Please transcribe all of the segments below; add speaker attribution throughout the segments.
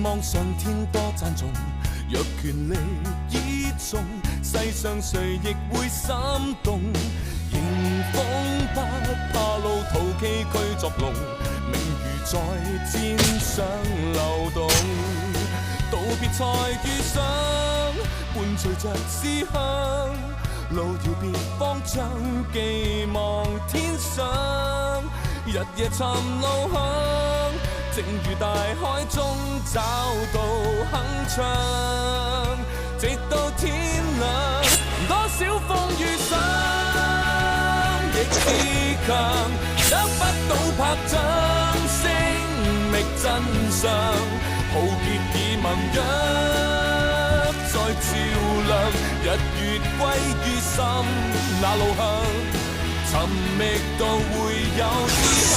Speaker 1: 望上天多讚頌。若權力倚重，世上誰亦會心動。迎風不怕路途崎嶇作弄，名譽在箭上流動。道別才遇上，伴隨着思鄉，路遙別方將寄望天上。日夜尋路向，正如大海中找到鏗鏘，直到天亮。多少風雨上，亦自強，得不到拍掌聲覓真相。浩劫已盟約在照亮，日月歸於心，那路向尋覓到會有知響。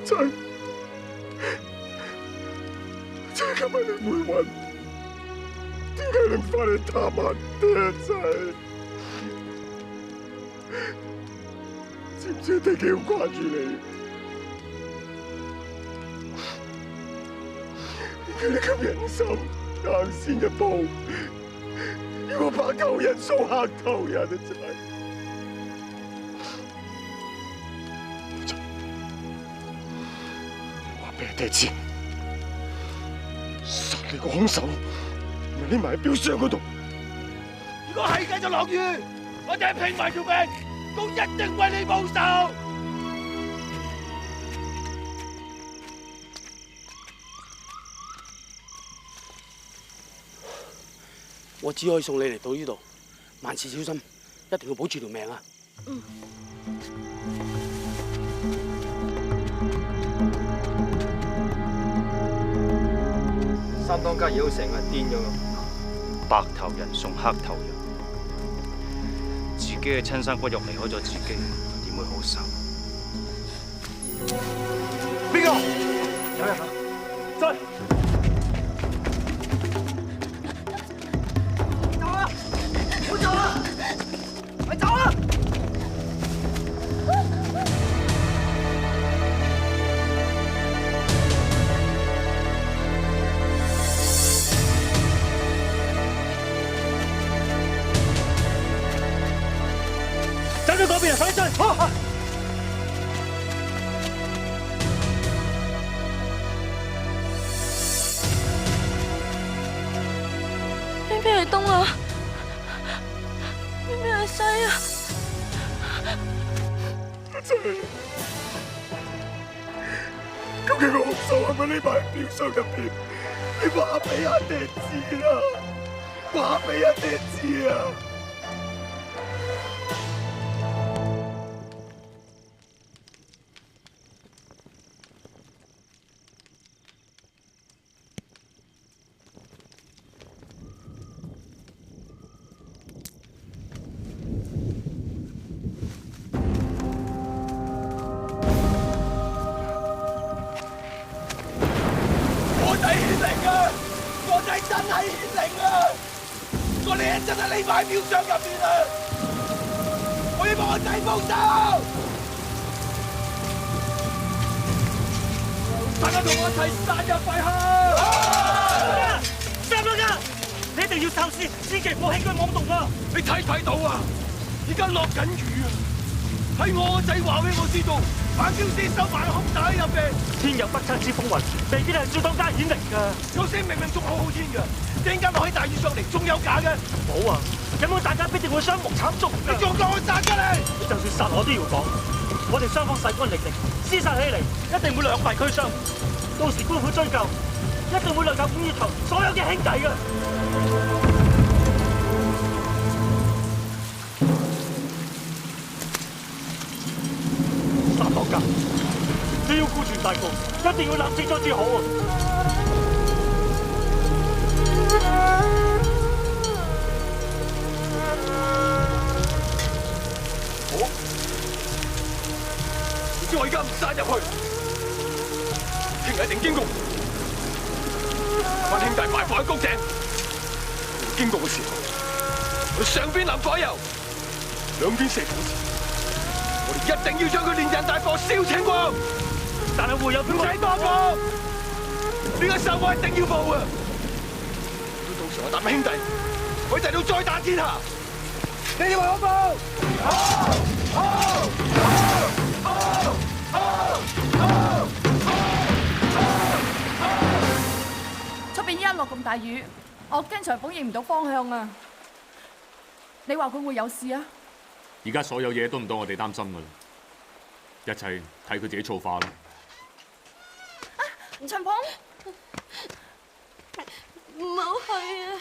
Speaker 2: 仔，今日你唔會暈，點解你唔翻嚟探下爹啊？仔，知唔知爹幾咁掛住你？點解你咁忍心行先一步，要我白頭人送黑頭人啊？仔，話俾爹知。殺你個兇手，咪匿埋喺標箱嗰度。
Speaker 3: 如果係嘅就落雨，我哋拼埋條命，都一定為你報仇。
Speaker 4: 我只可以送你嚟到呢度，萬事小心，一定要保住條命啊！嗯。
Speaker 5: 三當家妖成日癲咗咁，白頭人送黑頭人，自己嘅親生骨肉離開咗自己，點會好受？
Speaker 3: 邊個？有人啊！追！走啊！唔好走啊！咪走啊！走咗嗰邊啊！快啲追！好。
Speaker 6: 邊邊係東啊？邊邊係西啊？
Speaker 2: 仔，究竟個兇手係咪匿埋喺標箱入邊？你話俾阿爹知啦！話俾阿爹知啊！
Speaker 3: 真係顯靈啊！個靚真係匿埋喺標箱入邊啊！我要幫我仔報仇！大家同我一齊殺入廢墟！三當家，你一定要三思，千祈唔好輕舉妄動啊！你睇唔睇到啊？而家落緊雨啊！係我個仔話俾我知道，范少師收埋兇手喺入邊。天有不測之風雲，未必係少當家顯靈㗎。有些明明仲好好天㗎，點解落起大雨上嚟，仲有假嘅？冇啊！咁樣大家必定會傷亡慘重。你仲當我殺㗎你？你就算殺我都要講，我哋雙方勢均力敵，廝殺起嚟一定會兩敗俱傷。到時官府追究，一定會累及五月頭所有嘅兄弟㗎。三當家，你要顧全大局，一定要諗清楚至好啊！好，唔知我而家唔殺入去，聽日一定經過。
Speaker 2: 班兄弟埋伏喺谷井，經過嘅時候，我哋上邊淋火油，兩邊射火箭，我哋一定要將佢連人帶火燒清光。
Speaker 3: 但係會有
Speaker 2: 唔使多講，呢個仇我一定要報啊！到時我答兄弟，佢哋都再打天下。你哋為我報！
Speaker 7: 出邊依家落咁大雨，我驚長風認唔到方向啊！你話佢會有事啊？
Speaker 8: 而家所有嘢都唔到我哋擔心噶啦，一切睇佢自己造化啦。
Speaker 7: 長鵬，
Speaker 6: 唔好去啊！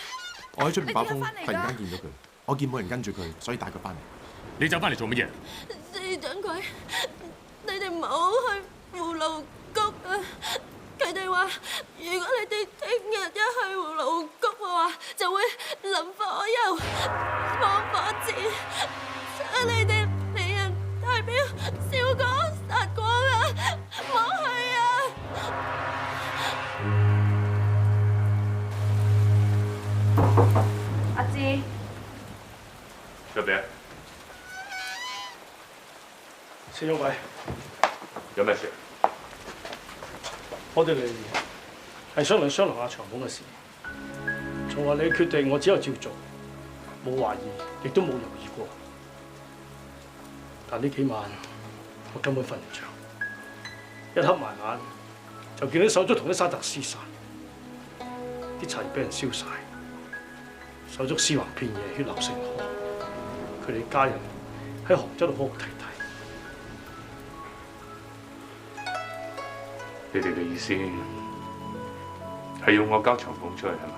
Speaker 9: 我喺出邊把風，
Speaker 7: 你點解返嚟㗎
Speaker 9: 突然間見到佢，我見冇人跟住佢，所以帶佢翻嚟。
Speaker 8: 你走翻嚟做乜嘢？
Speaker 6: 四掌櫃，你哋唔好去葫蘆谷啊！佢哋話，如果你哋聽日一去葫蘆谷嘅話，就會淋火油、放火箭，將你哋連人帶表燒光、殺光啊！唔好去啊！
Speaker 7: 阿芝，
Speaker 8: 入嚟啊！
Speaker 3: 四掌櫃，
Speaker 8: 有咩事？
Speaker 3: 我哋嚟係商量阿長鵬嘅事。從話你決定，我只有照做，冇懷疑，亦都冇猶豫過。但呢幾晚我根本瞓唔着，一合埋眼就見到手足同啲沙特屍散，啲柴俾人燒晒，手足屍橫遍野，血流成河。佢哋家人喺杭州度哭哭啼啼。
Speaker 8: 你哋嘅意思係要我交長鳳出去係嘛？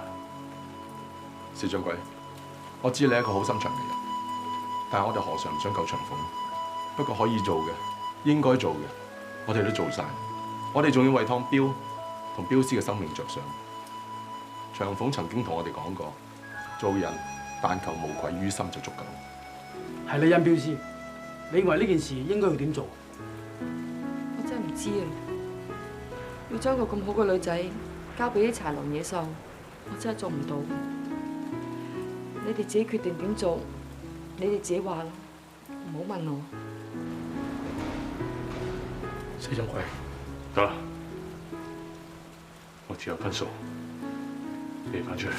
Speaker 9: 四掌櫃，我知你係一個好心腸嘅人，但係我哋何嘗唔想救長鳳？不過可以做嘅、應該做嘅，我哋都做晒。我哋仲要為湯彪同彪師嘅生命着想。長鳳曾經同我哋講過，做人但求無愧於心就足夠。
Speaker 4: 係你殷彪師，你認為呢件事應該要點做？
Speaker 10: 我真係唔知啊！要將個咁好嘅女仔交俾啲豺狼野獸，我真係做唔到。你哋自己決定點做，你哋自己話啦，唔好問我。
Speaker 3: 四掌櫃，
Speaker 8: 得啦，我自有分數，你翻出去。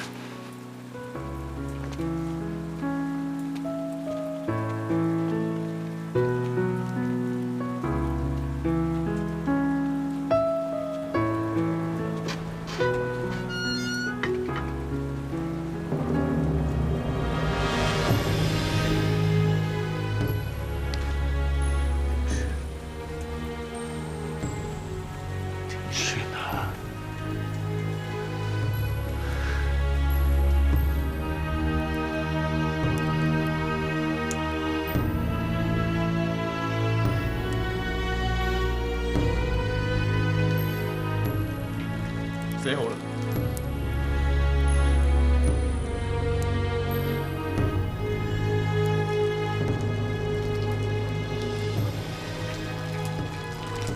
Speaker 9: 寫好啦。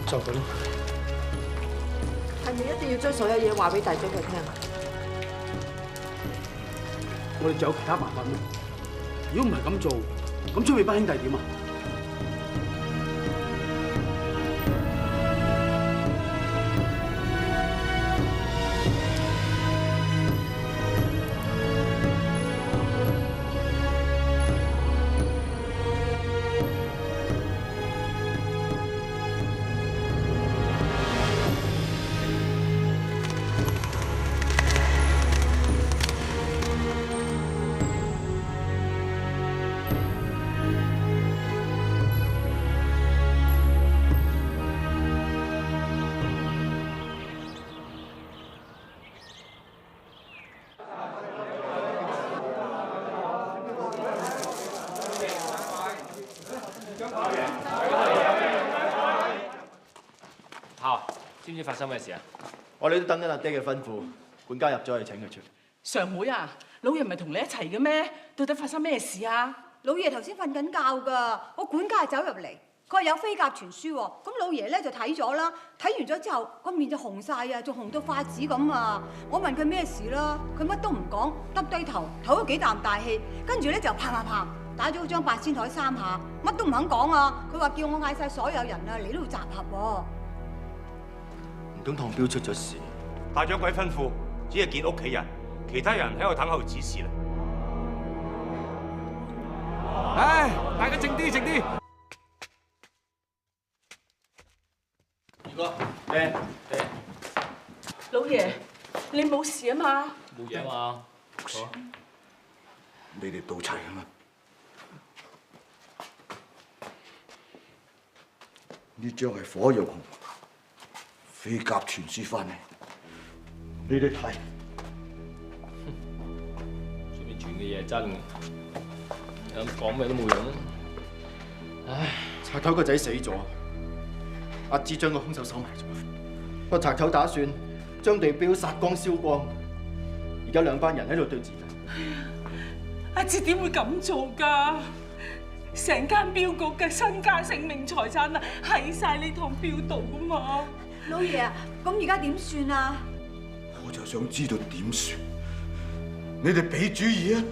Speaker 3: 就咁。
Speaker 10: 係咪一定要將所有嘢話俾大將佢聽啊？
Speaker 4: 我哋仲有其他辦法咩？如果唔係咁做，咁出面班兄弟點啊？
Speaker 11: 知唔知發生咩事啊？
Speaker 12: 我哋都等緊阿爹嘅吩咐，管家入咗去請佢出嚟。
Speaker 13: 常妹啊，老爺唔係同你一齊嘅咩？到底發生咩事啊？
Speaker 14: 老爺頭先瞓緊覺㗎，我管家係走入嚟，佢話有飛鴿傳書喎，咁老爺咧就睇咗啦，睇完咗之後個面就紅晒啊，仲紅到筷子咁啊！我問佢咩事啦，佢乜都唔講，耷低頭唞咗幾啖大氣，跟住咧就啪啪啪打咗張八仙台3下，乜都唔肯講啊！佢話叫我嗌晒所有人啊嚟呢度集合喎。
Speaker 12: 唔通唐彪出咗事？
Speaker 15: 大掌櫃吩咐，只係見屋企人，其他人喺度等候指示啦。
Speaker 2: 唉，大家靜啲，靜啲。
Speaker 12: 二哥，啤。
Speaker 13: 老爺，你冇事啊嘛？
Speaker 11: 冇嘢嘛。
Speaker 16: 你哋到齊啊嘛？呢張係火藥紅，飛鴿傳書翻嚟，你哋睇。
Speaker 11: 上面傳嘅嘢係真嘅，咁講咩都冇用。唉，
Speaker 12: 賊頭個仔死咗，阿芝將個兇手收埋咗。個賊頭打算將地標殺光燒光，而家兩班人喺度對峙緊。
Speaker 13: 阿芝點會咁做㗎？成間鏢局嘅身家性命財產啊，喺晒呢趟鏢度㗎嘛！
Speaker 14: 老爺啊，咁而家點算啊？
Speaker 16: 我就想知道點算，你哋俾主意啊！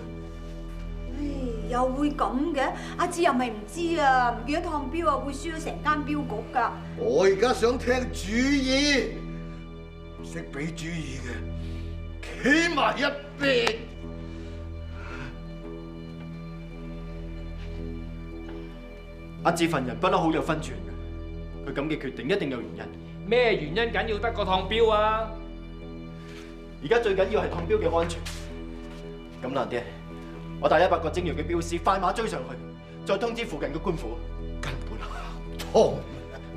Speaker 14: 又會咁嘅？阿芝又咪唔知啊，唔見咗趟鏢啊，會輸咗成間鏢局㗎。
Speaker 16: 我而家想聽主意，唔識俾主意嘅，企埋一邊。
Speaker 12: 阿志份人不嬲好有分寸嘅，佢咁嘅決定一定有原因。
Speaker 11: 咩原因緊要得過趟標啊？
Speaker 12: 而家最緊要係趟標嘅安全。咁難啲，我帶100個精銳嘅標師快馬追上去，再通知附近嘅官府。
Speaker 16: 根本行唔通。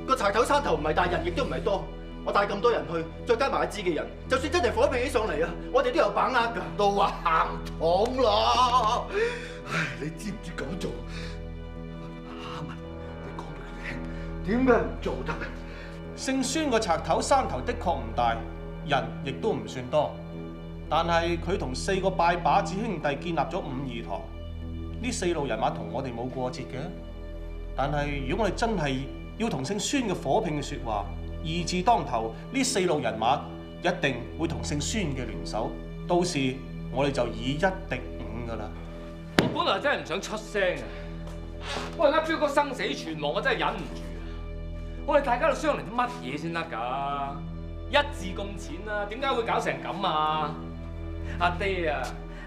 Speaker 12: 個柴頭山頭唔係大，人亦都唔係多。我帶咁多人去，再加埋阿志嘅人，就算真係火拼起上嚟啊，我哋都有把握㗎。
Speaker 16: 都話行唔通啦！唉，你知唔知咁做？點解唔做得啊？
Speaker 17: 姓孫個賊頭山頭的確唔大，人亦都唔算多，但係佢同4個拜把子兄弟建立咗五義堂，呢4路人馬同我哋冇過節嘅。但係如果我哋真係要同姓孫嘅火拼嘅説話，義字當頭，呢4路人馬一定會同姓孫嘅聯手，到時我哋就以1敵5㗎啦。
Speaker 11: 我本來真係唔想出聲嘅，我而家標個生死存亡，我真係忍唔住。我哋大家度商量啲乜嘢先得㗎？一字咁淺啊，點解會搞成咁啊？阿爹啊，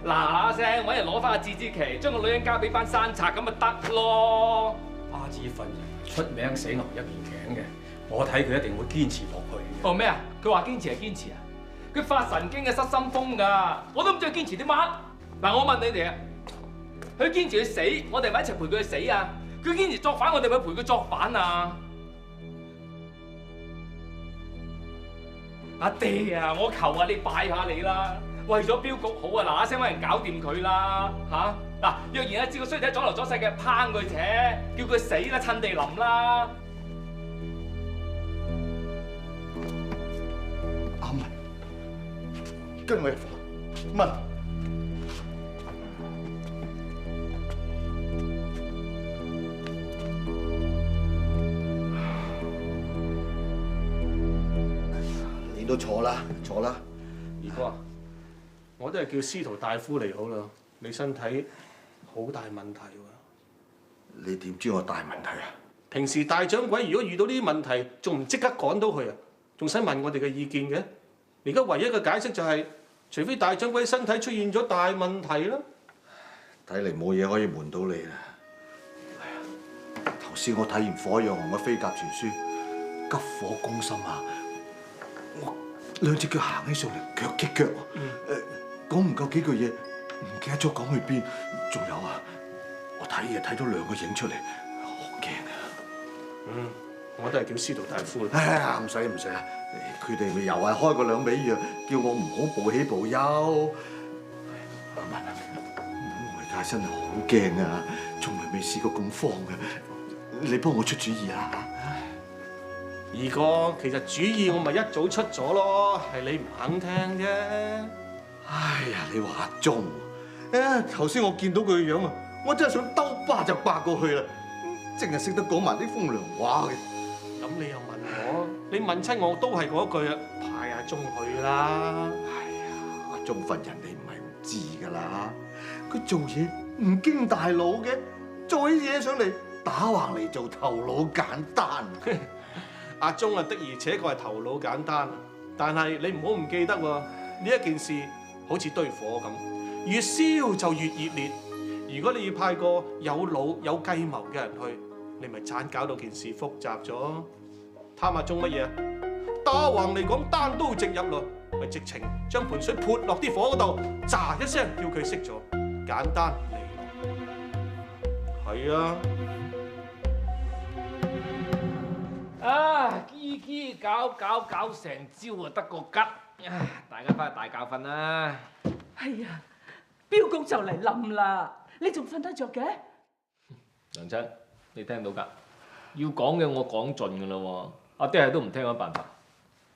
Speaker 11: 嗱聲揾人攞翻阿志之旗，將個女人交俾班山賊咁咪得咯。
Speaker 18: 阿志份人出名死牛一邊頸嘅，我睇佢一定會堅持落去。
Speaker 11: 哦咩啊？佢話堅持係堅持啊？佢發神經嘅失心瘋㗎，我都唔知佢堅持啲乜。嗱，我問你哋啊，佢堅持去死，我哋咪一齊陪佢去死啊？佢堅持作反，我哋咪陪佢作反啊？阿爹啊，我求下你拜下你啦，為咗鏢局好啊，嗱嗱聲揾人搞掂佢啦嚇！嗱，若然阿志個衰仔阻流阻勢嘅，拚佢扯，叫佢死啦，趁地淋啦！
Speaker 16: 阿文，跟我入房。文，你都坐啦，坐啦。
Speaker 17: 二哥啊，我都係叫司徒大夫嚟好啦，你身體好大問題喎。
Speaker 16: 你點知我大問題啊？
Speaker 17: 平時大掌櫃如果遇到呢啲問題，仲唔即刻趕到佢啊？仲使問我哋嘅意見嘅？而家唯一嘅解釋就係，除非大掌櫃身體出現咗大問題啦。
Speaker 16: 睇嚟冇嘢可以瞞到你啦。頭先我睇完火藥紅嘅飛鴿傳書，急火攻心啊！我兩隻腳行起上嚟，腳擊腳啊！講唔夠幾句嘢，唔記得咗講去邊。仲有啊，我睇嘢睇到2個影出嚟，好驚啊！
Speaker 17: 我都係叫司徒大夫啦。
Speaker 16: 唉，唔使啊！佢哋咪又係開個2味藥，叫我唔好暴喜暴憂。阿文啊，我而家真係好驚啊，從來未試過咁慌嘅。你幫我出主意啊！
Speaker 17: 二哥，其實主意我咪一早出咗咯，係你唔肯聽啫。
Speaker 16: 哎呀，你話中？頭先我見到佢嘅樣啊，我真係想兜巴就巴過去啦。淨係識得講埋啲風涼話嘅。
Speaker 17: 咁你又問我？你問親我都係嗰句啊，派阿鐘去啦。
Speaker 16: 阿鐘份人你唔係唔知㗎啦，佢做嘢唔經大腦嘅，做起嘢上嚟打橫嚟做頭腦簡單。
Speaker 17: 阿鐘啊，的而且確係頭腦簡單，但係你唔好唔記得喎，呢一件事好似堆火咁，越燒就越熱烈。如果你要派個有腦有計謀嘅人去，你咪盞搞到件事複雜咗。貪阿鐘乜嘢啊？打橫嚟講，單刀直入咯，咪直情將盆水潑落啲火嗰度，喳一聲叫佢熄咗，簡單利落。係啊。
Speaker 11: 啊！嘰嘰搞成朝啊，得個吉！大家翻去大覺瞓啦。
Speaker 13: 係啊，標局就嚟冧啦，你仲瞓得着嘅？
Speaker 11: 娘親，你聽到㗎？要講嘅我講盡㗎啦喎，阿爹係都唔聽我辦法。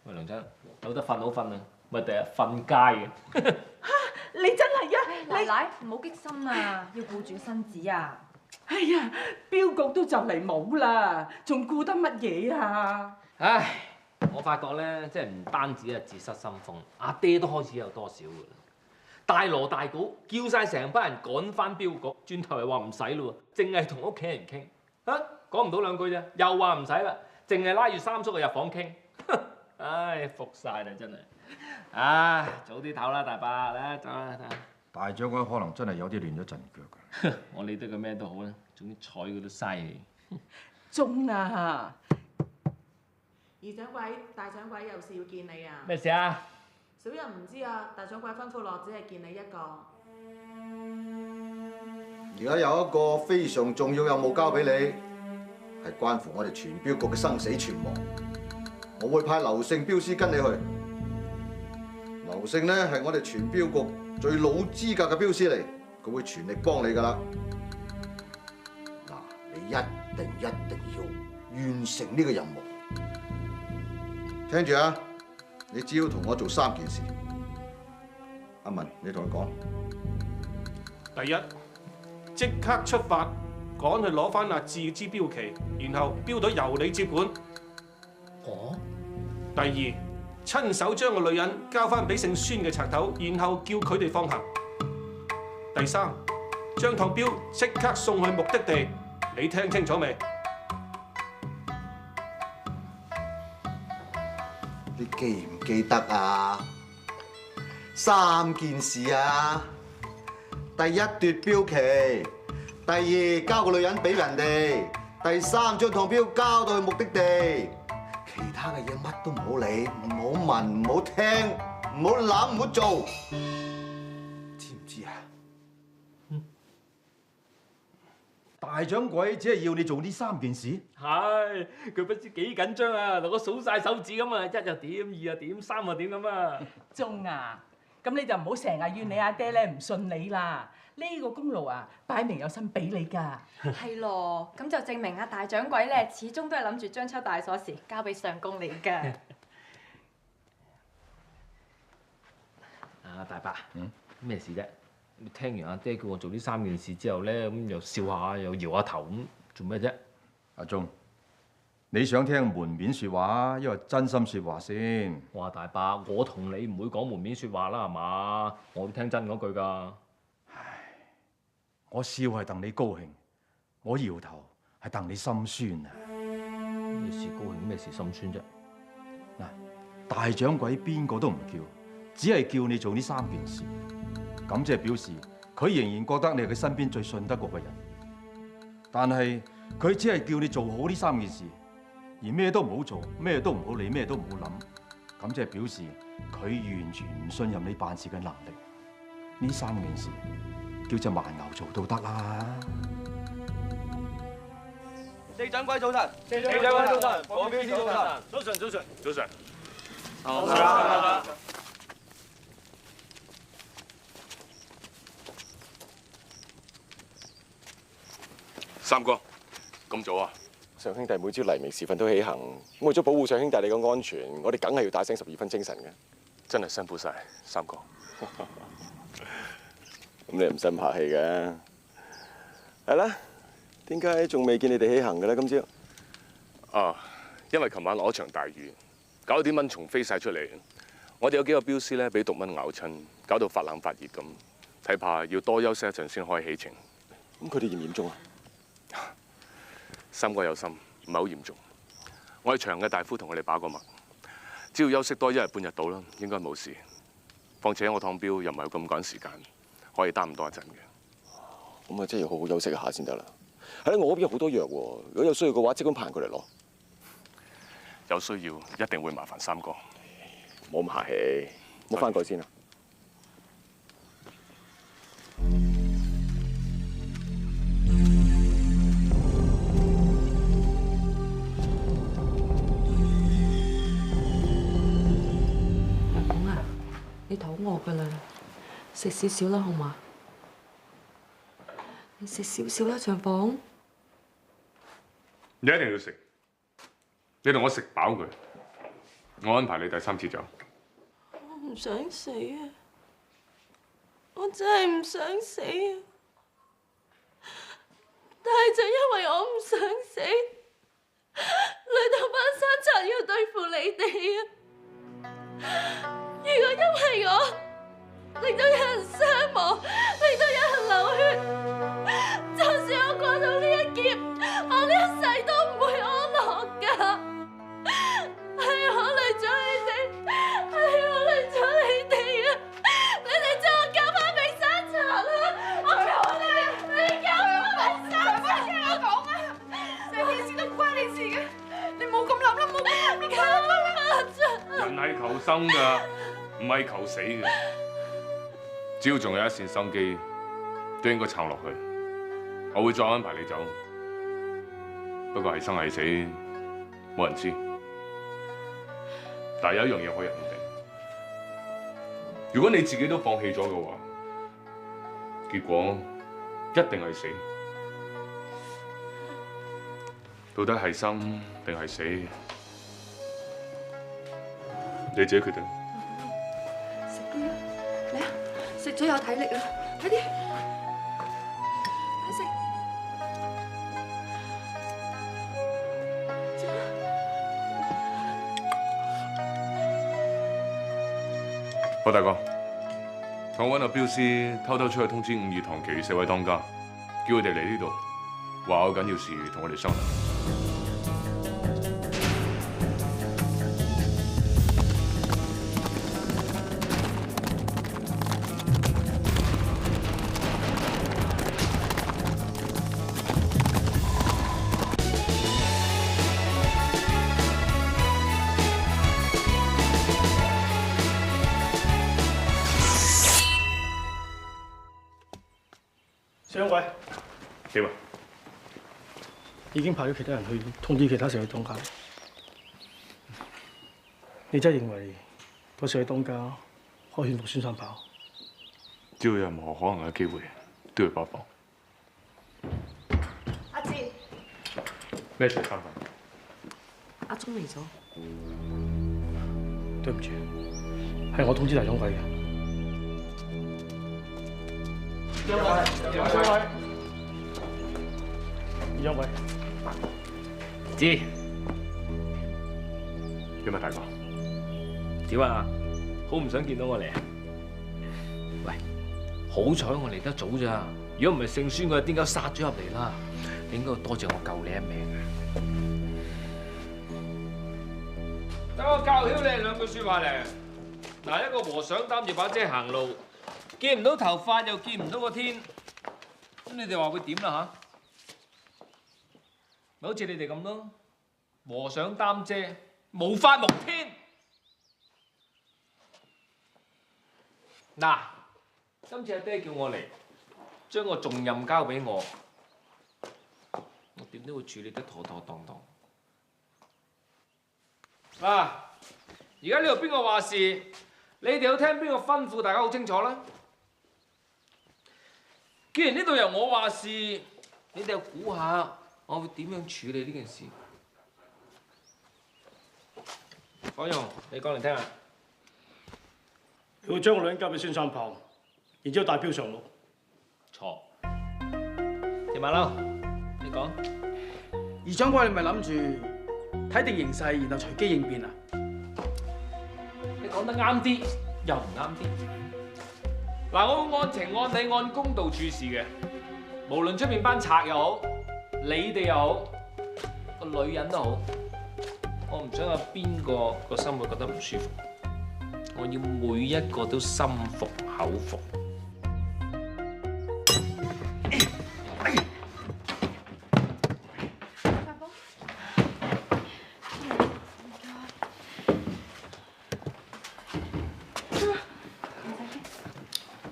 Speaker 11: 喂，娘親，有得瞓好瞓啊，咪第日瞓街嘅。
Speaker 13: 你真係啊！
Speaker 10: 奶奶唔好激心啊，要顧住身子啊！
Speaker 13: 哎呀，標局都就嚟冇啦，仲顧得乜嘢啊？
Speaker 11: 唉，我發覺咧，即係唔單止係自失心瘋，阿爹都開始有多少㗎啦。大鑼大鼓叫晒成班人趕翻標局，轉頭又話唔使咯喎，淨係同屋企人傾，講唔到兩句啫，又話唔使啦，淨係拉住三叔入房傾，唉，服晒啦真係。啊，早啲唞啦，大伯，嚟走啦，
Speaker 5: 大將軍可能真係有啲亂咗陣腳㗎。
Speaker 11: 我理得佢咩都好啦，總之睬佢都嘥氣。
Speaker 13: 鐘啊！
Speaker 19: 二掌櫃、大掌櫃有事要見你啊！
Speaker 11: 咩事啊？
Speaker 19: 小人唔知啊，大掌櫃吩咐落，只係見你一個。
Speaker 16: 而家有一個非常重要任務交俾你，係關乎我哋全標局嘅生死存亡。我會派劉勝標師跟你去。劉勝呢係我哋全標局最老資格嘅標師嚟，佢會全力幫你噶啦。嗱，你一定要完成呢個任務。聽住啊！你只要同我做3件事。阿文，你同佢講。
Speaker 17: 第一，即刻出發，趕去攞翻阿志支標旗，然後標隊由你接管。
Speaker 11: 哦。
Speaker 17: 第二，親手將個女人交翻俾姓孫嘅賊頭，然後叫佢哋放行。第三，將趟標即刻送去目的地，你聽清楚未？
Speaker 16: 你記唔記得啊？3件事啊！第一奪標旗，第二交個女人俾人哋，第三將趟標交到去目的地。其他嘅嘢乜都唔好理，唔好問，唔好聽，唔好諗，唔好做，知唔知啊？
Speaker 5: 大掌櫃只係要你做呢3件事。
Speaker 11: 係，佢不知幾緊張啊，同我數晒手指咁啊，1又點，2又點，3又點咁啊。
Speaker 13: 鐘啊，咁你就唔好成日怨你阿爹咧唔信你啦。呢個功勞啊，擺明有心俾你㗎。
Speaker 10: 係咯，咁就證明阿大掌櫃咧，始終都係諗住將抽大鎖匙交俾相公你㗎。
Speaker 11: 大伯，咩事啫？你聽完阿爹叫我做呢3件事之後咧，咁又笑下又搖下頭咁，做咩啫？
Speaker 5: 阿鐘，你想聽門面説話，因為真心説話先？
Speaker 11: 哇，大伯，我同你唔會講門面説話啦，係嘛？我都聽真嗰句㗎。
Speaker 5: 我笑係戥你高興，我搖頭係戥你心酸啊！
Speaker 11: 咩事高興，咩事心酸啫？
Speaker 5: 嗱，大掌櫃邊個都唔叫，只係叫你做呢3件事，咁即係表示佢仍然覺得你係佢身邊最信得過嘅人。但係佢只係叫你做好呢3件事，而咩都唔好做，咩都唔好理，咩都唔好諗，咁即係表示佢完全唔信任你辦事嘅能力。呢3件事，叫隻蠻牛做都得啦。
Speaker 3: 四掌櫃早晨，
Speaker 2: 四掌櫃早晨，
Speaker 3: 我標師早晨，
Speaker 2: 早晨，早晨，早晨。
Speaker 3: 好啦。
Speaker 2: 三哥，咁早啊？
Speaker 20: 上兄弟每朝黎明時分都起行，咁為咗保護上兄弟你嘅安全，我哋梗係要打醒12分精神嘅。
Speaker 2: 真係辛苦晒，三哥。
Speaker 20: 咁你唔使咁客氣嘅。係啦，啲點解仲未見你哋起行嘅咧？今朝
Speaker 2: 啊，因為琴晚落咗場大雨，搞到啲蚊蟲飛晒出嚟。我哋有幾個標師咧，俾毒蚊咬親，搞到發冷發熱咁，睇怕要多休息一陣先可以起程。
Speaker 20: 咁佢哋嚴唔嚴重啊？
Speaker 2: 三哥有心，唔係好嚴重。我喺場嘅大夫同佢哋把過脈，只要休息多1日半日到啦，應該冇事。況且我燙標又唔係咁趕時間，可以耽誤多一陣嘅。
Speaker 20: 咁啊，真係要好好休息一下先得啦。係啦，我嗰邊有好多藥喎，如果有需要嘅話，即管派人過嚟攞。
Speaker 2: 有需要一定會麻煩三哥。
Speaker 20: 唔好咁客氣，我翻過去先啦。
Speaker 10: 你肚餓噶啦，食少少啦，好嘛？你食少少啦，長鳳。
Speaker 2: 你一定要食，你同我食飽佢，我安排你第3次走。
Speaker 6: 我唔想死啊！我真係唔想死啊！但係就因為我唔想死，累到班山賊要對付你哋啊！如果因為我令到有人傷亡，令到有人流血，就算我過到呢一劫，我呢一世都唔會安樂㗎。係我累咗你哋，係我累咗你哋啊！你哋將我交翻俾山賊啦！我求你交翻俾山賊！聽我講啊，成件事都唔關你事嘅，你冇咁諗啦，冇咁諗，交翻俾
Speaker 2: 人係求生㗎。唔係求死嘅，只要仲有一線生機，都應該撐落去。我會再安排你走，不過係生係死，冇人知。但係有一樣嘢可以肯定，如果你自己都放棄咗嘅話，結果一定係死。到底係生定係死，你自己決定。
Speaker 10: 食咗有體力啦，快啲，快食！
Speaker 2: 霍大哥，我揾個標師偷偷出去通知52堂其餘4位當家，叫佢哋嚟呢度，話有緊要事同我哋商量。
Speaker 17: 上位
Speaker 2: 點啊？
Speaker 17: 已經派咗其他人去通知其他4位當家。你真係認為嗰4位當家可以勸服孫三炮？
Speaker 2: 只要有任何可能嘅機會，都要幫幫。
Speaker 10: 阿志，
Speaker 2: 咩事？三份？
Speaker 10: 阿忠嚟咗。
Speaker 17: 對唔住，係我通知大掌櫃嘅。張偉，二張偉，
Speaker 11: 知
Speaker 2: 點啊，大哥？
Speaker 11: 點啊？好唔想見到我嚟啊？喂，好彩我嚟得早咋，如果唔係姓孫嘅，點解殺咗入嚟啦？你應該多謝我救你一命啊！等我教曉你2句説話嚟。嗱，一個和尚擔住把遮行路，見唔到頭髮又見唔到個天，咁你哋話會點啦嚇？咪好似你哋咁咯，和尚擔遮，無法無天。嗱，今次阿爹叫我嚟，將個重任交俾我，我點都會處理得妥妥當當。嗱，而家呢度邊個話事？你哋要聽邊個吩咐？大家好清楚啦。既然呢度由我話事，你哋又估下我會點樣處理呢件事？火勇，你講嚟聽下。
Speaker 17: 佢會將個女人交俾孫三炮，然之後帶標上路。
Speaker 11: 錯。田馬騮，你講。
Speaker 4: 二長貴，你咪諗住睇定形勢，然後隨機應變啊？
Speaker 11: 你講得啱啲，又唔啱啲。嗱，我會按情按理按公道處事嘅，無論出面班賊又好，你哋又好，個女人都好，我唔想有邊個心會覺得唔舒服。我要每一個都心服口服。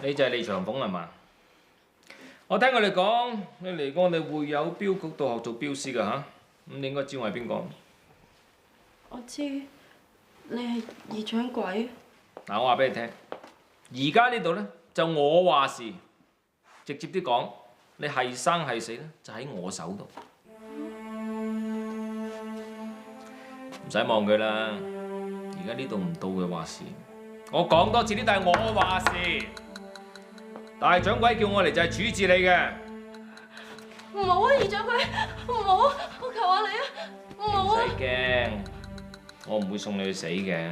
Speaker 11: 你就係李長鳳係嘛？我聽佢哋講，你嚟過我哋會友標局度學做標師㗎嚇，咁你應該知我係邊個？
Speaker 6: 我知，你係二掌櫃。
Speaker 11: 嗱，我話俾你聽，而家呢度咧就我話事，直接啲講，你係生係死咧就喺我手度，唔使望佢啦。而家呢度唔到佢話事，我講多次呢度係我話事。大掌櫃叫我嚟就係處置你嘅。
Speaker 6: 唔好啊，二掌櫃，唔好，我求下你啊，唔好啊！
Speaker 11: 唔使驚，我唔會送你去死嘅。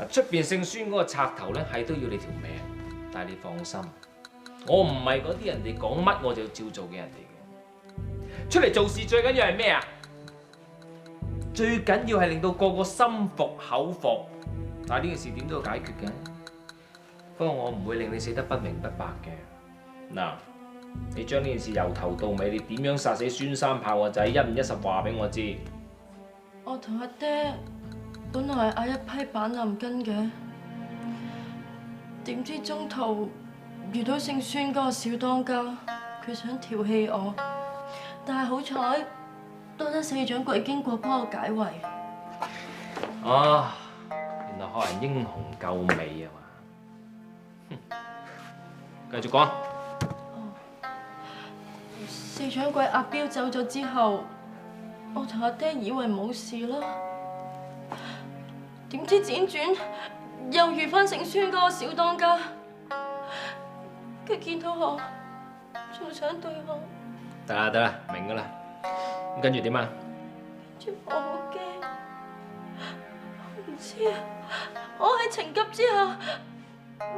Speaker 11: 出邊姓孫嗰個賊頭咧，係都要你條命，但係你放心，我唔係嗰啲人哋講乜我就要照做嘅人嚟嘅。出嚟做事最緊要係咩啊？最緊要係令到個個心服口服。但係呢件事點都要解決嘅。不過我唔會令你死得不明不白嘅。嗱，你將呢件事由頭到尾，你點樣殺死孫三炮個仔，一五一十話俾我知。
Speaker 6: 我同阿爹本來係嗌一批板藍根嘅，點知中途遇到姓孫嗰個小當家，佢想調戲我，但係好彩多得四掌櫃經過幫我解圍。
Speaker 11: 啊，原來學人英雄救美啊嘛！繼續講。
Speaker 6: 四掌櫃阿彪走咗之後，我同阿爹以為冇事啦，點知輾轉又遇翻姓孫嗰個小當家，佢見到我仲想對我。
Speaker 11: 得啦得啦，明㗎啦。咁跟住點啊？
Speaker 6: 跟住我好驚，我唔知啊，我喺情急之下，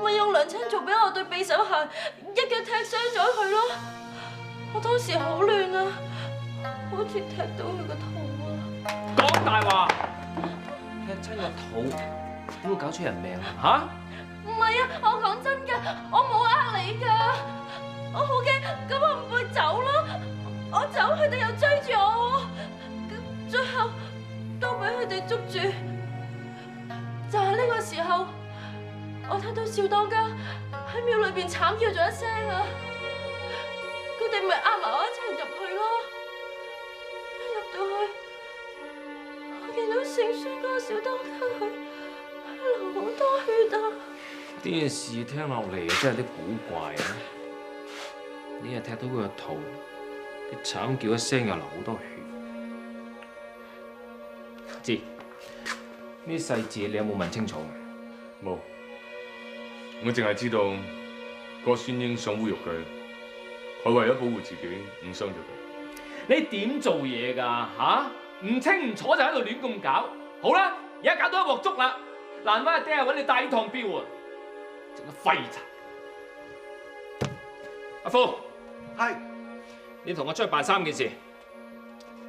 Speaker 6: 咪用娘親做俾我對匕首鞋，一腳踢傷咗佢咯。我當時好亂啊，好似踢到佢個肚啊！
Speaker 11: 講大話，踢親個肚，點會搞出人命啊？嚇！
Speaker 6: 唔係啊，我講真㗎，我冇呃你㗎，我好驚，咁我唔會走咯。我走，佢哋又追住我喎，最後都俾佢哋捉住。就係呢個時候，我聽到少當家喺廟裏邊慘叫咗一聲啊！佢哋咪壓埋我一齊入去咯。一入到去，我見到姓孫嗰個小當家佢流好多血啊！
Speaker 11: 呢件事聽落嚟真係啲古怪啊！你又踢到佢個肚，佢慘叫一聲又流好多血。知呢啲細節你有冇問清楚？
Speaker 2: 冇，我淨係知道嗰個孫英想侮辱佢，佢為咗保護自己唔傷咗佢。
Speaker 11: 你點做嘢㗎嚇？唔清唔楚就喺度亂咁搞。好啦，而家搞到一鑊粥啦，難為阿爹揾你帶呢趟標啊！整個廢柴！阿富，
Speaker 16: 係，
Speaker 11: 你同我出去辦3件事。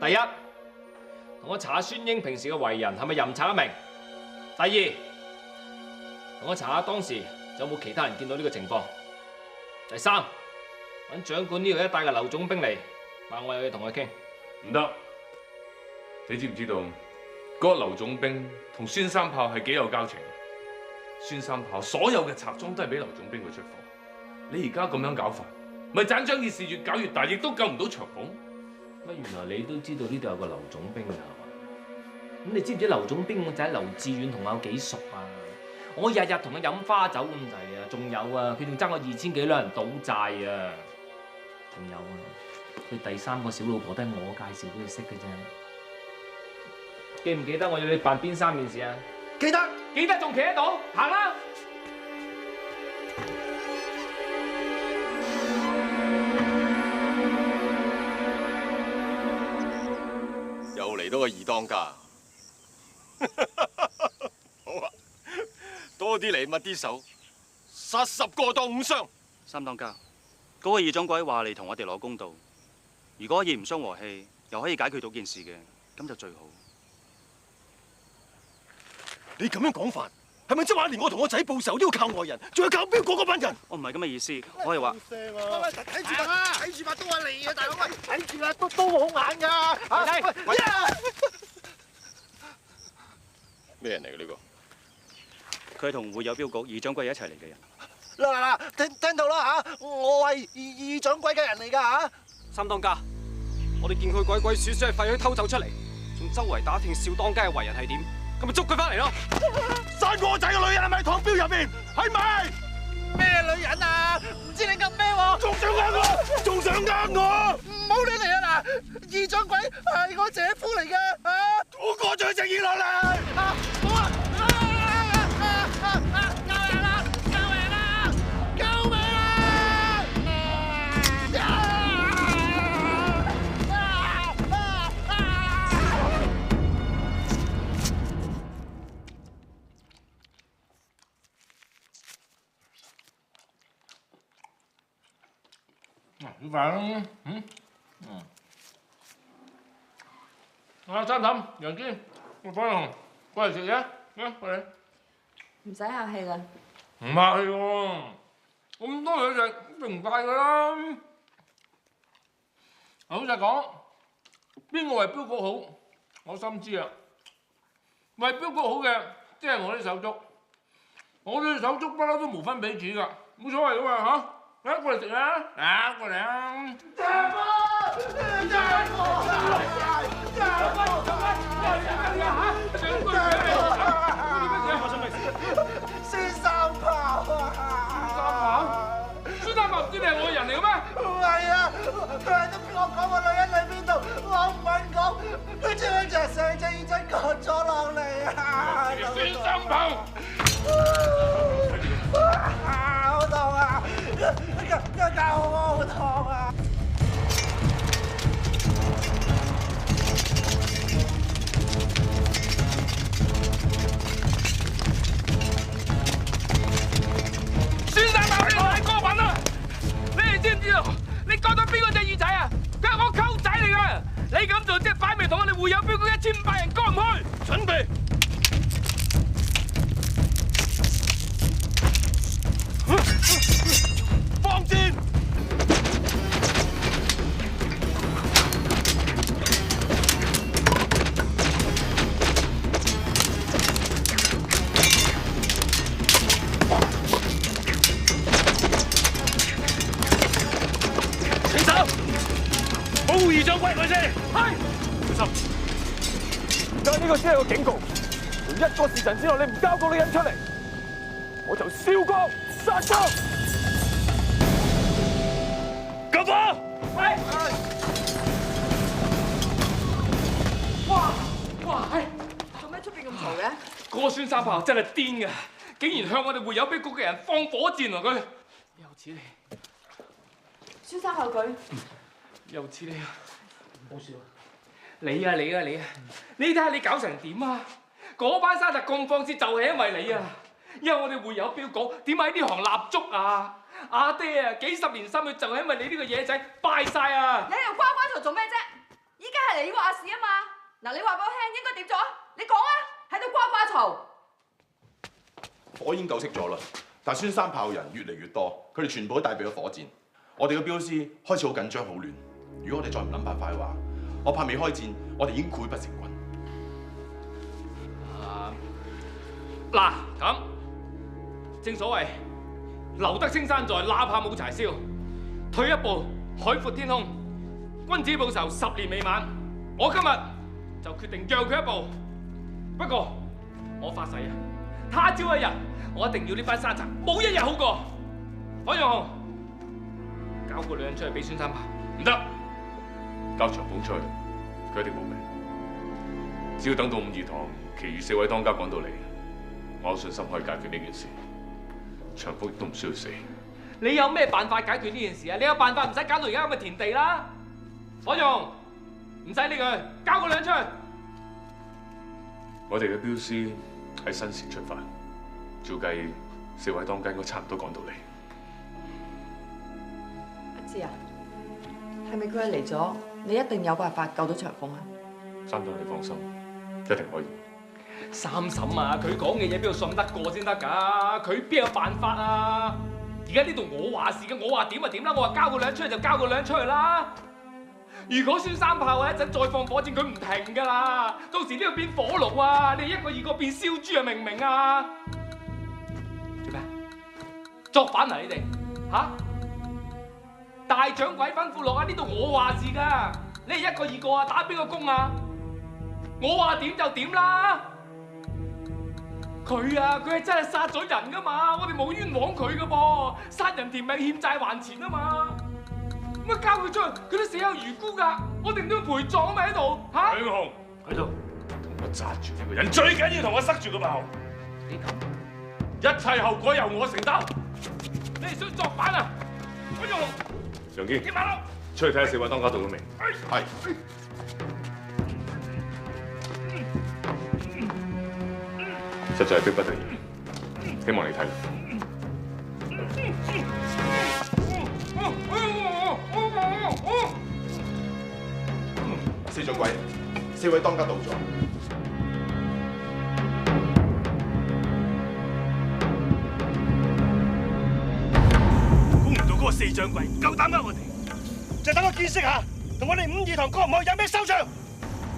Speaker 11: 第一，同我查下孫英平時嘅為人係咪淫賊一名。第二，同我查下當時有冇其他人見到呢個情況。第三，揾掌管呢度一帶嘅劉總兵嚟，話我有嘢同佢傾。
Speaker 2: 唔得，你知唔知道嗰個劉總兵同孫三炮係幾有交情？孫三炮所有嘅賊贓都係俾劉總兵佢出貨。你而家咁樣搞法，咪盞將件事越搞越大，亦都救唔到長鳳。
Speaker 11: 乜原來你都知道呢度有個劉總兵㗎？咁你知唔知劉總兵個仔劉志遠同我有幾熟啊？我日日同佢飲花酒咁滯啊！仲有啊，佢仲爭我2000幾兩人賭債啊！仲有啊，佢第3個小老婆都係我介紹俾佢識嘅啫。記唔記得我要你辦邊3件事啊？
Speaker 16: 記得，
Speaker 11: 記得仲企喺度，行啦！
Speaker 20: 嚟到個二當家。好啊，多啲嚟，密啲手，殺10個當5傷。
Speaker 21: 三當家，嗰個二掌櫃話嚟同我哋攞公道，如果可以唔傷和氣，又可以解決到件事嘅，咁就最好。
Speaker 12: 你咁樣講法，係咪即係話連我同我仔報仇都要靠外人，仲要靠標哥嗰班人？
Speaker 21: 我唔係咁嘅意思，我係話。
Speaker 12: 睇住把，睇住把刀啊嚟啊，大佬！睇住啊，刀好硬㗎！
Speaker 20: 咩人嚟嘅呢個？
Speaker 21: 佢係同會友標局二掌櫃一齊嚟嘅人。
Speaker 12: 嗱，聽到啦嚇，我係二掌櫃嘅人嚟㗎嚇。
Speaker 22: 三當家，我哋見佢鬼鬼祟祟係廢墟偷走出嚟，仲周圍打聽少當家嘅為人係點，咁咪捉佢翻嚟咯。
Speaker 12: 生過我仔嘅女人係咪糖標入邊？係咪？咩女人啊？唔知你噏咩喎？仲想呃我？仲想呃我？唔好亂嚟啊！嗱，二掌櫃係我姐夫嚟嘅啊！我過咗隻耳落嚟啊！好啊！
Speaker 11: 煮飯三嬸、楊堅、火龍過嚟食嘢，過嚟。
Speaker 10: 唔使客氣啦。
Speaker 11: 唔客氣喎，咁多嘢食唔晒㗎啦。老實講，邊個為標局好，我心知啊。為標局好嘅，即係我啲手足。我哋手足不嬲都無分彼此㗎，冇所謂㗎嘛嚇。過嚟食啦！過嚟啊！丈夫，孫三炮啊！孫三炮唔知你係我人嚟嘅咩？唔係啊，佢係都叫我講個女人喺邊度，我唔肯講，佢將成隻耳仔割咗落嚟啊！孫三炮，好痛啊！救我，好痛啊！孫三炮，你太過分啦！你哋知唔知道？你割咗邊個隻耳仔啊？佢係我溝仔嚟㗎！你咁做即係擺明同我哋會友標局1500人割唔開！準備！放箭！停手！保護二掌櫃佢先。係。小心！但係呢個先係個警告，一個時辰之內你唔交個女人出嚟，我就燒光殺光！救火！係。哇！
Speaker 10: 做咩出邊咁嘈嘅？
Speaker 11: 嗰個孫三炮真係癲㗎，竟然向我哋會友標局嘅人放火箭啊！佢又似你，
Speaker 10: 孫三炮佢
Speaker 11: 又似你啊！唔好笑啊！你啊！你睇下你搞成點啊！嗰班沙特咁放肆就係因為你啊！因為我哋會友標局點喺呢行立足啊！阿爹啊，幾十年心血就係因為你呢個野仔敗晒啊！
Speaker 10: 你喺度呱呱嘈做咩啫？依家係你話事啊嘛！嗱，你話俾我聽應該點做啊？你講啊！喺度呱呱嘈。
Speaker 9: 火已經救熄咗啦，但係孫三炮人越嚟越多，佢哋全部都帶備咗火箭。我哋嘅標師開始好緊張、好亂。如果我哋再唔諗辦法嘅話，我怕未開戰，我哋已經潰不成軍。
Speaker 11: 嗱咁，正所謂留得青山在，哪怕冇柴燒。退一步，海闊天空。君子報仇10年未晚。我今日就決定讓佢一步。不過我發誓啊，他朝一日我一定要呢班沙賊冇一日好過。火陽紅，交個女人出去俾孫三炮，唔得。
Speaker 2: 交長風出去，佢一定冇命。只要等到5義堂，其餘4位當家趕到嚟，我有信心可以解決呢件事。長風亦都唔需要死。
Speaker 11: 你有咩辦法解決呢件事啊？你有辦法唔使搞到而家咁嘅田地啦。火陽，唔使理佢，交個女人出去。
Speaker 2: 我哋嘅標師喺新時出發，照計4位當家應該差唔多趕到嚟。
Speaker 10: 阿志啊，係咪佢係嚟咗？你一定有辦法救到長風啊！
Speaker 2: 三總，你放心，一定可以。
Speaker 11: 三嬸啊，佢講嘅嘢邊度信得過先得㗎？佢邊有辦法啊？而家呢度我話事嘅，我話點就點啦，我話交個兩出去就交個兩出去啦。如果孫三炮啊一陣再放火箭，佢唔停㗎啦，到時呢度變火爐啊！你一個二個變燒豬啊，明唔明啊？做咩？作反啊你哋嚇？大掌櫃吩咐落啊！呢度我話事㗎，你哋一個二個啊打邊個工啊？我話點就點啦！佢係真係殺咗人㗎嘛，我哋冇冤枉佢㗎噃，殺人填命欠債還錢啊嘛！咁啊交佢出去，佢都死有餘辜㗎，我哋唔都要陪葬咪喺度嚇？
Speaker 2: 許雄喺度，同我揸住呢個人，最緊要同我塞住個爆。一切後果由我承擔。
Speaker 11: 你哋想作反啊？我用龍。
Speaker 2: 楊堅，
Speaker 11: 點啊？
Speaker 2: 出去睇下4位當家到咗未？係。實在係迫不得已，希望你體諒。
Speaker 9: 四掌櫃，4位當家到咗。
Speaker 3: 估唔到嗰個4掌櫃夠膽呃我哋，就等我見識下，同我哋5二堂過唔去有咩收場？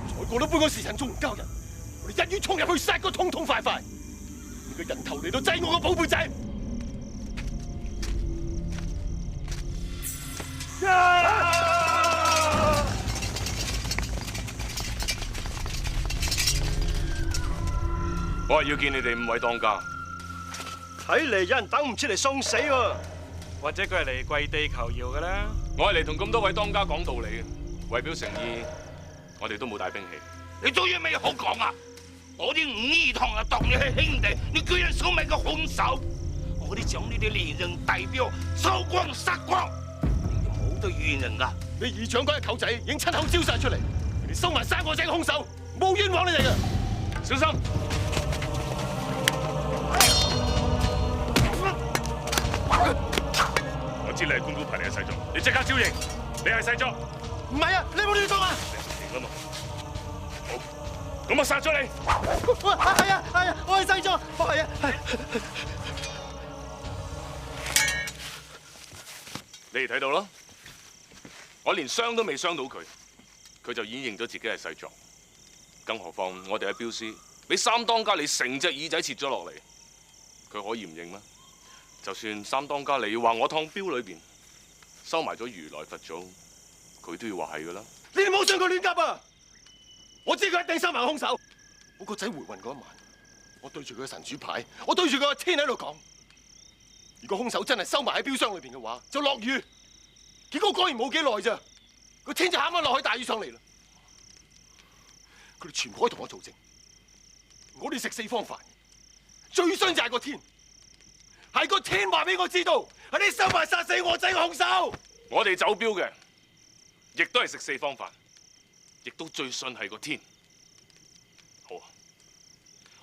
Speaker 3: 再過多半個時辰仲唔交人，我哋一於衝入去殺個痛痛快快！你個人頭嚟到擠我個寶貝仔！
Speaker 2: 我係要見你哋5位當家。
Speaker 3: 睇嚟有人等唔切嚟送死喎，
Speaker 15: 或者佢係嚟跪地求饒嘅啦。
Speaker 2: 我係嚟同咁多位當家講道理嘅，為表誠意，我哋都冇帶兵器。
Speaker 1: 你做嘢咩好講啊？我啲5二堂啊當你係兄弟，你居然收埋個兇手！我哋將你哋連任代表收光殺光，你冇得怨人噶。
Speaker 3: 你2掌櫃嘅舅仔已經親口招晒出嚟，你收埋3個仔嘅兇手，冇冤枉你哋嘅。
Speaker 2: 小心！我知你係官府派嚟嘅細作，你即刻招認，你係細作。
Speaker 3: 唔係啊，你冇亂講啊！
Speaker 2: 你認啦嘛？好，咁我殺咗你。
Speaker 3: 係啊，我係細作，係啊，係。
Speaker 2: 你哋睇到啦，我連傷都未傷到佢，佢就已經認咗自己係細作。更何況我哋嘅標師俾3當家你成隻耳仔切咗落嚟，佢可以唔認咩？就算3當家你話我趟標裏邊收埋咗如來佛祖，佢都要話係噶啦。
Speaker 3: 你哋冇上過亂夾啊！我知佢一定收埋兇手。我個仔回魂嗰一晚，我對住佢嘅神主牌，我對住佢個天喺度講：如果兇手真係收埋喺標箱裏邊嘅話，就落雨。結果果然冇幾耐咋，個天就啱啱落起大雨上嚟啦。佢哋全部可以同我做證。我哋食4方飯，最衰就係個天。係個天話俾我知道，係你收埋殺死我仔嘅兇手。
Speaker 2: 我哋走標嘅，亦都係食4方飯，亦都最信係個天。好啊，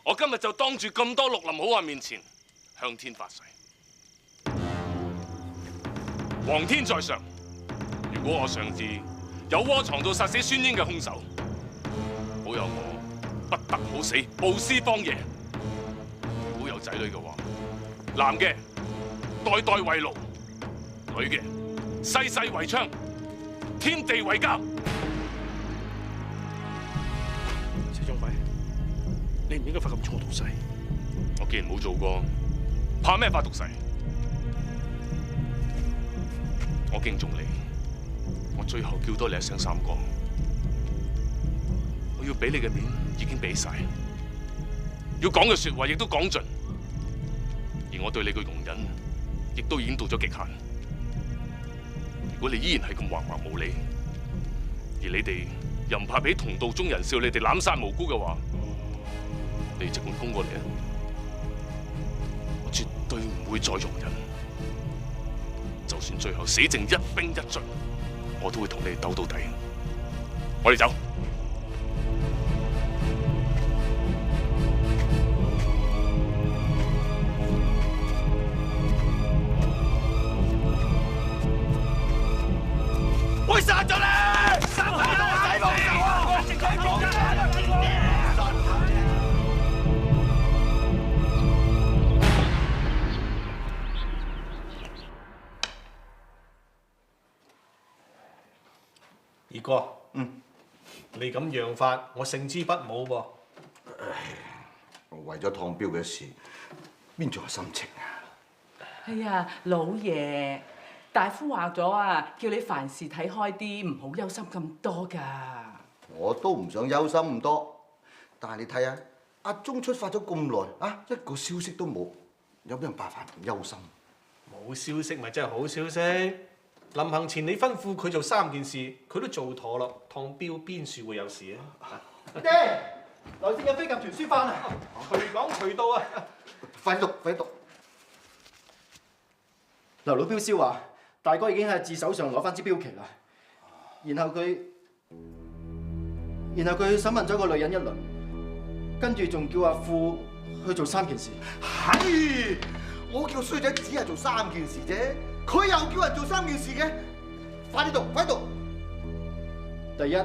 Speaker 2: 我今日就當住咁多綠林好漢面前，向天發誓，皇天在上，如果我上至有窩藏到殺死孫英嘅兇手，保佑我不得好死，暴屍荒野。如果有仔女嘅話，男嘅代代為奴，女嘅世世為娼，天地為家。
Speaker 3: 4掌櫃，你唔應該發咁重毒誓。
Speaker 2: 我既然冇做過，怕咩發毒誓？我敬重你，我最後叫多你一聲3哥。我要俾你嘅面已經俾晒，要講嘅說話亦都講盡。而我對你嘅容忍，亦都已經到咗極限。如果你依然係咁橫橫無理，而你哋又唔怕俾同道中人笑你哋濫殺無辜嘅話，你即管攻過嚟啊！我絕對唔會再容忍，就算最後死剩1兵1卒，我都會同你哋鬥到底。我哋走。
Speaker 17: 哥，你咁樣法，我勝之不武噃。
Speaker 16: 為咗燙標嘅事，邊仲有心情啊？
Speaker 19: 哎呀，老爺，大夫話咗啊，叫你凡事睇開啲，唔好憂心咁多㗎。
Speaker 16: 我都唔想憂心咁多，但係你睇下，阿忠出發咗咁耐啊，一個消息都冇，有咩辦法唔憂心？
Speaker 17: 冇消息咪真係好消息。臨行前你吩咐佢做3件事，佢都做妥咯。燙標邊處會有事啊？
Speaker 12: 爹，來先嘅飛鴿傳書翻啊！
Speaker 17: 隨講隨到啊！
Speaker 12: 快讀快讀。劉老標燒話：大哥已經喺志手上攞翻支標旗啦。然後佢審問咗個女人一輪，跟住仲叫阿富去做3件事。
Speaker 16: 係，我叫衰仔只係做3件事啫，佢又叫人做3件事嘅。快啲讀，快讀。
Speaker 12: 第一，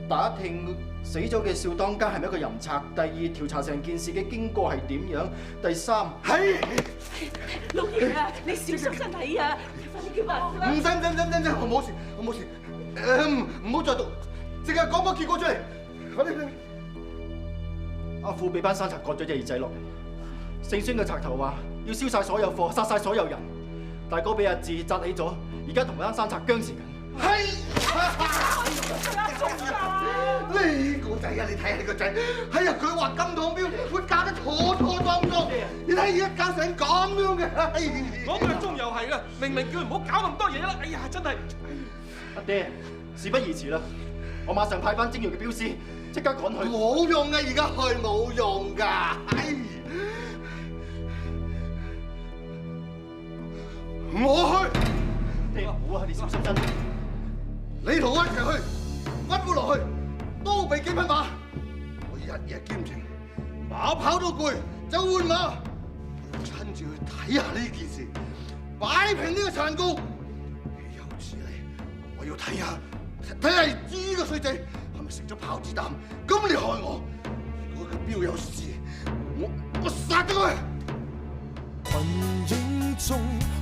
Speaker 12: 打聽死咗嘅少當家係咪一個淫賊；第二，調查成件事嘅經過係點樣；第三，係
Speaker 19: 老爺啊，你小心身體啊！快啲叫阿富啦！
Speaker 16: 唔使，我冇事，我冇事。唔好再讀，淨係講個結果出嚟。快啲！
Speaker 12: 阿富俾班山賊割咗隻耳仔落嚟，姓孫嘅賊頭話要燒晒所有貨，殺晒所有人。大哥俾阿志紮起咗，而家同班山賊僵持緊。
Speaker 16: 係。呢個仔啊，你睇下你個仔，哎呀，佢話金堂標會嫁得妥妥當當，你睇而家搞成咁樣嘅。
Speaker 17: 我腳中又係啦，明明叫唔好搞咁多嘢啦，哎呀，真係。
Speaker 12: 阿爹，事不宜遲啦，我馬上派翻精鋭嘅標師，即刻趕去。
Speaker 16: 冇用嘅，而家去冇用㗎。我去。
Speaker 12: 爹，唔好啊，你小心真。
Speaker 16: 你同我一齊去，屈不落去，都俾幾匹馬。我日夜兼程，馬跑到攰就換馬，親自去睇下呢件事，擺平呢個殘局。有此理，我要睇下呢個衰仔係咪食咗炮子彈，咁你害我。如果佢標有事，我殺咗佢。
Speaker 7: 群影中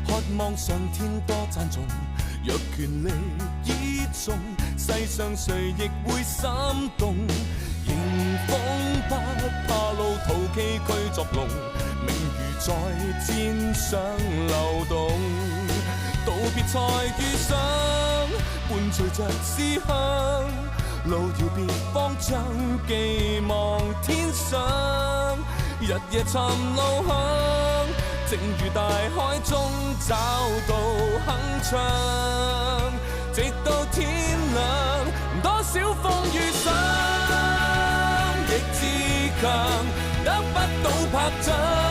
Speaker 7: 渴望上天多讚頌，若權力倚重，世上誰亦會心動。迎風不怕路途崎嶇作弄，名譽在戰上流動。道別才遇上，伴隨着思鄉，路遙別方將寄望天上，日夜尋路向。正如大海中找到鏗鏘，直到天亮，多少風雨上，亦自強，得不到拍掌。